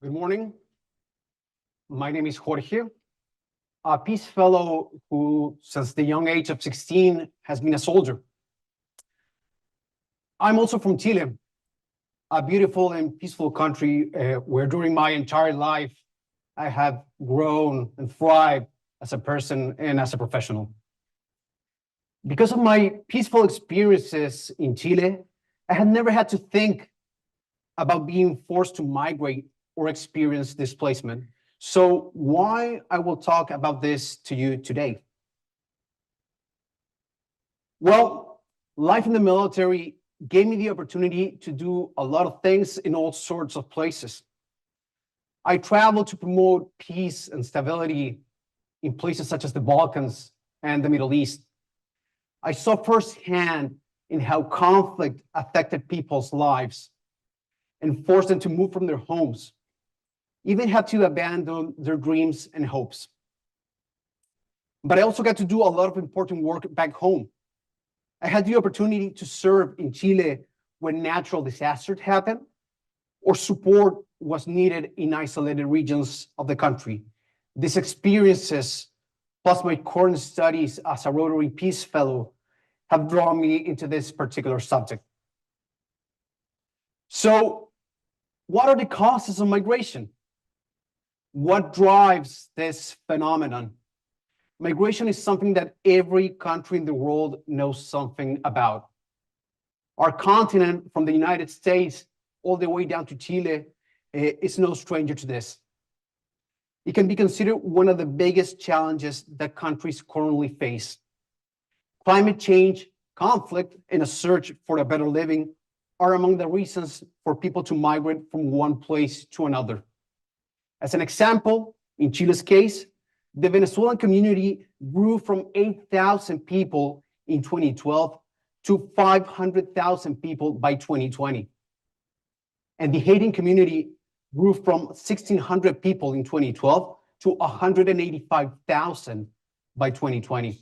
Good morning. My name is Jorge, a peace fellow who, since the young age of 16, has been a soldier. I'm also from Chile, a beautiful and peaceful country where during my entire life, I have grown and thrived as a person and as a professional. Because of my peaceful experiences in Chile, I had never had to think about being forced to migrate or experience displacement. So why I will talk about this to you today? Well, life in the military gave me the opportunity to do a lot of things in all sorts of places. I traveled to promote peace and stability in places such as the Balkans and the Middle East. I saw firsthand in how conflict affected people's lives and forced them to move from their homes, even had to abandon their dreams and hopes. But I also got to do a lot of important work back home. I had the opportunity to serve in Chile when natural disasters happened or support was needed in isolated regions of the country. These experiences, plus my current studies as a Rotary Peace Fellow, have drawn me into this particular subject. So, what are the causes of migration? What drives this phenomenon? Migration is something that every country in the world knows something about. Our continent, from the United States all the way down to Chile, is no stranger to this. It can be considered one of the biggest challenges that countries currently face. Climate change, conflict, and a search for a better living are among the reasons for people to migrate from one place to another. As an example, in Chile's case, the Venezuelan community grew from 8,000 people in 2012 to 500,000 people by 2020. And the Haitian community grew from 1,600 people in 2012 to 185,000 by 2020.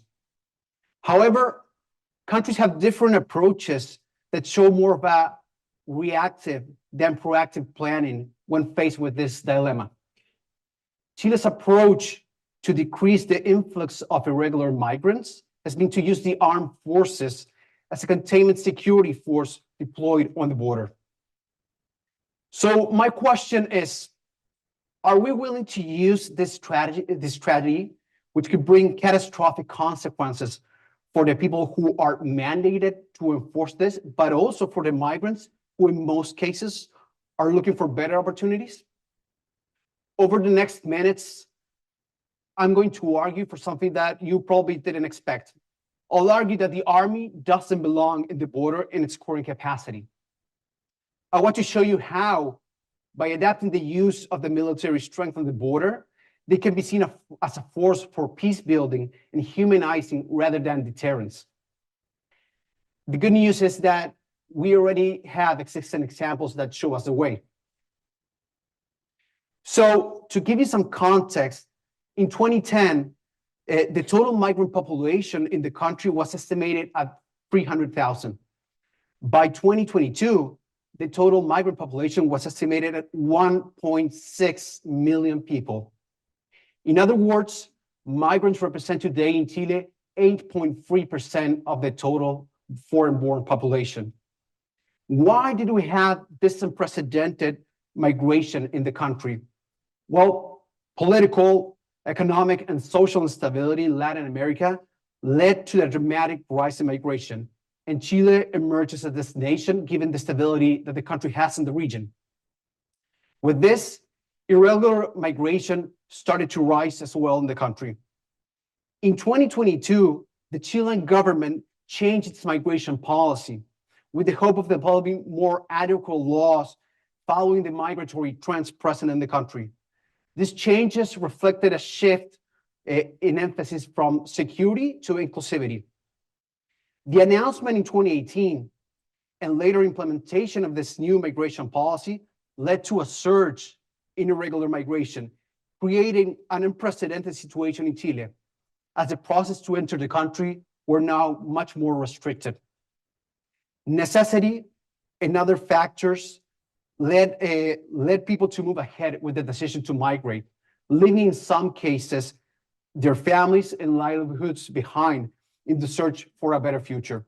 However, countries have different approaches that show more of a reactive than proactive planning when faced with this dilemma. Chile's approach to decrease the influx of irregular migrants has been to use the armed forces as a containment security force deployed on the border. So my question is, are we willing to use this strategy, which could bring catastrophic consequences for the people who are mandated to enforce this, but also for the migrants who in most cases are looking for better opportunities? Over the next minutes, I'm going to argue for something that you probably didn't expect. I'll argue that the Army doesn't belong in the border in its current capacity. I want to show you how, by adapting the use of the military strength on the border, they can be seen as a force for peace building and humanizing rather than deterrence. The good news is that we already have existing examples that show us the way. So to give you some context, in 2010, the total migrant population in the country was estimated at 300,000. By 2022, the total migrant population was estimated at 1.6 million people. In other words, migrants represent today in Chile 8.3% of the total foreign-born population. Why did we have this unprecedented migration in the country? Well, political, economic, and social instability in Latin America led to a dramatic rise in migration, and Chile emerged as a destination given the stability that the country has in the region. With this, irregular migration started to rise as well in the country. In 2022, the Chilean government changed its migration policy with the hope of developing more adequate laws following the migratory trends present in the country. These changes reflected a shift in emphasis from security to inclusivity. The announcement in 2018 and later implementation of this new migration policy led to a surge in irregular migration, creating an unprecedented situation in Chile, as the process to enter the country were now much more restricted. Necessity and other factors led people to move ahead with the decision to migrate, leaving in some cases their families and livelihoods behind in the search for a better future.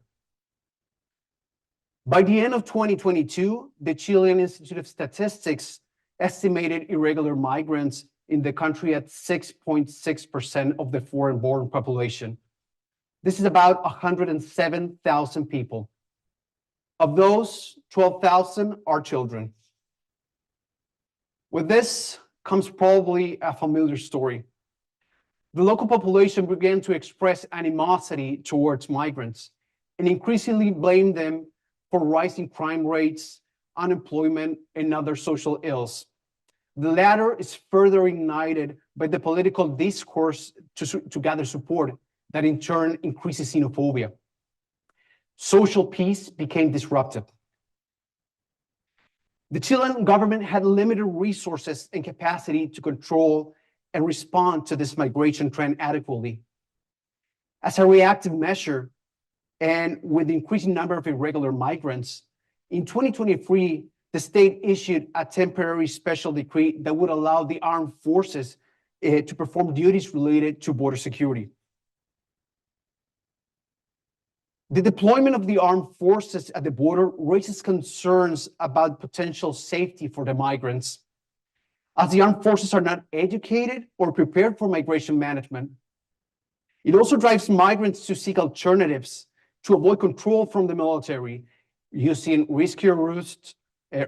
By the end of 2022, the Chilean Institute of Statistics estimated irregular migrants in the country at 6.6% of the foreign-born population. This is about 107,000 people. Of those, 12,000 are children. With this comes probably a familiar story. The local population began to express animosity towards migrants and increasingly blamed them for rising crime rates, unemployment, and other social ills. The latter is further ignited by the political discourse to gather support that in turn increases xenophobia. Social peace became disrupted. The Chilean government had limited resources and capacity to control and respond to this migration trend adequately. As a reactive measure, and with the increasing number of irregular migrants, in 2023, the state issued a temporary special decree that would allow the armed forces to perform duties related to border security. The deployment of the armed forces at the border raises concerns about potential safety for the migrants, as the armed forces are not educated or prepared for migration management. It also drives migrants to seek alternatives to avoid control from the military, using riskier routes,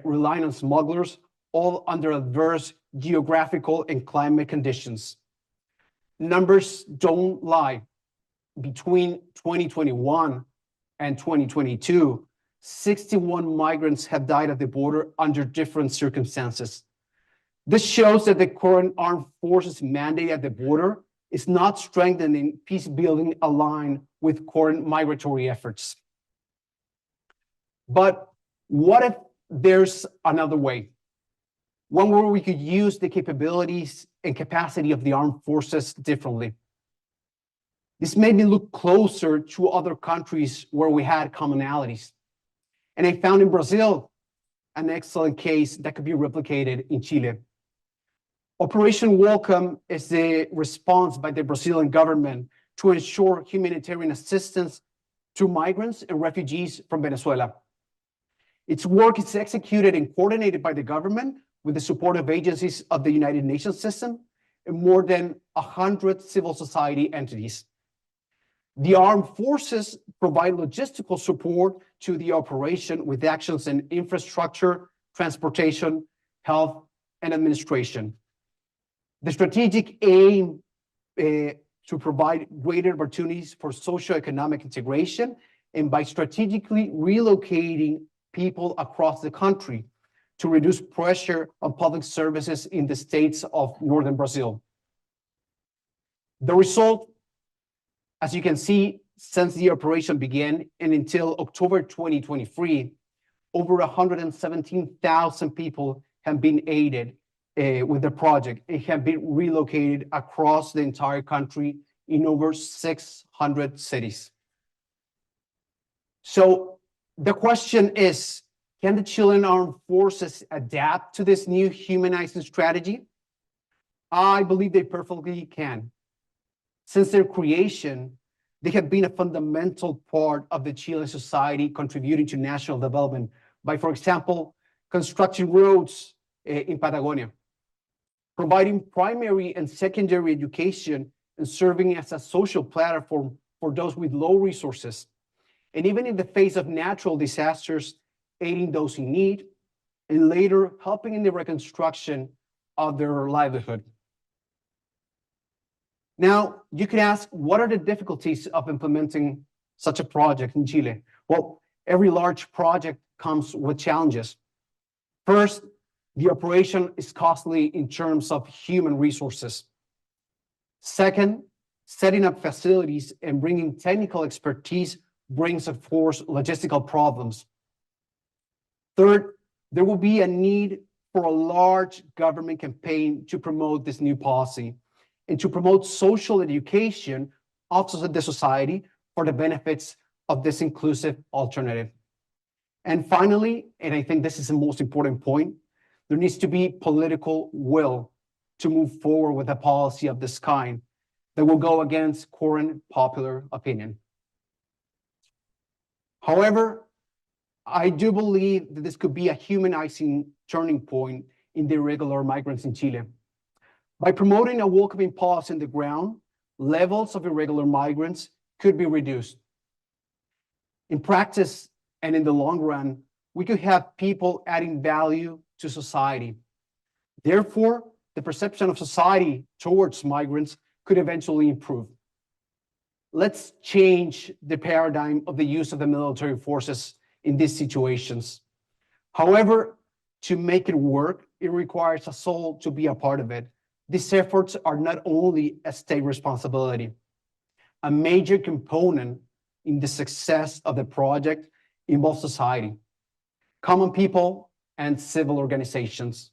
relying on smugglers, all under adverse geographical and climate conditions. Numbers don't lie. Between 2021 and 2022, 61 migrants have died at the border under different circumstances. This shows that the current armed forces mandate at the border is not strengthening peace building aligned with current migratory efforts. But what if there's another way? One where we could use the capabilities and capacity of the armed forces differently. This made me look closer to other countries where we had commonalities. And I found in Brazil an excellent case that could be replicated in Chile. Operation Welcome is the response by the Brazilian government to ensure humanitarian assistance to migrants and refugees from Venezuela. Its work is executed and coordinated by the government with the support of agencies of the United Nations system and more than 100 civil society entities. The armed forces provide logistical support to the operation with actions in infrastructure, transportation, health, and administration. The strategic aim to provide greater opportunities for socioeconomic integration, and by strategically relocating people across the country to reduce pressure on public services in the states of northern Brazil. The result, as you can see, since the operation began and until October 2023, over 117,000 people have been aided with the project. It have been relocated across the entire country in over 600 cities. So the question is, can the Chilean armed forces adapt to this new humanizing strategy? I believe they perfectly can. Since their creation, they have been a fundamental part of the Chilean society, contributing to national development by, for example, constructing roads in Patagonia, providing primary and secondary education, and serving as a social platform for those with low resources. And even in the face of natural disasters, aiding those in need, and later helping in the reconstruction of their livelihood. Now, you could ask, what are the difficulties of implementing such a project in Chile? Well, every large project comes with challenges. First, the operation is costly in terms of human resources. Second, setting up facilities and bringing technical expertise brings, of course, logistical problems. Third, there will be a need for a large government campaign to promote this new policy and to promote social education of the society for the benefits of this inclusive alternative. And finally, and I think this is the most important point, There needs to be political will to move forward with a policy of this kind that will go against current popular opinion. However, I do believe that this could be a humanizing turning point in the irregular migrants in Chile. By promoting a welcoming policy on the ground, levels of irregular migrants could be reduced. In practice and in the long run, we could have people adding value to society. Therefore, the perception of society towards migrants could eventually improve. Let's change the paradigm of the use of the military forces in these situations. However, to make it work, it requires us all to be a part of it. These efforts are not only a state responsibility. A major component in the success of the project involves society, common people, and civil organizations.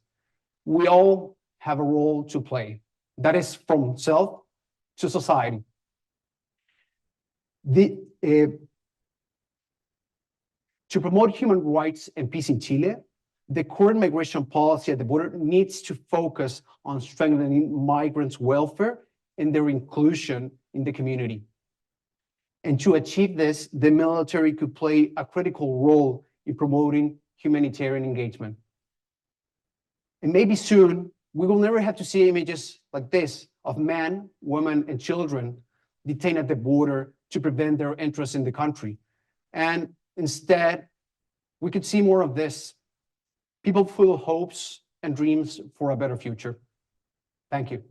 We all have a role to play. That is from self to society. To promote human rights and peace in Chile, the current migration policy at the border needs to focus on strengthening migrants' welfare and their inclusion in the community. And to achieve this, the military could play a critical role in promoting humanitarian engagement. And maybe soon, we will never have to see images like this of men, women, and children detained at the border to prevent their entrance in the country. And instead, we could see more of this. People full of hopes and dreams for a better future. Thank you.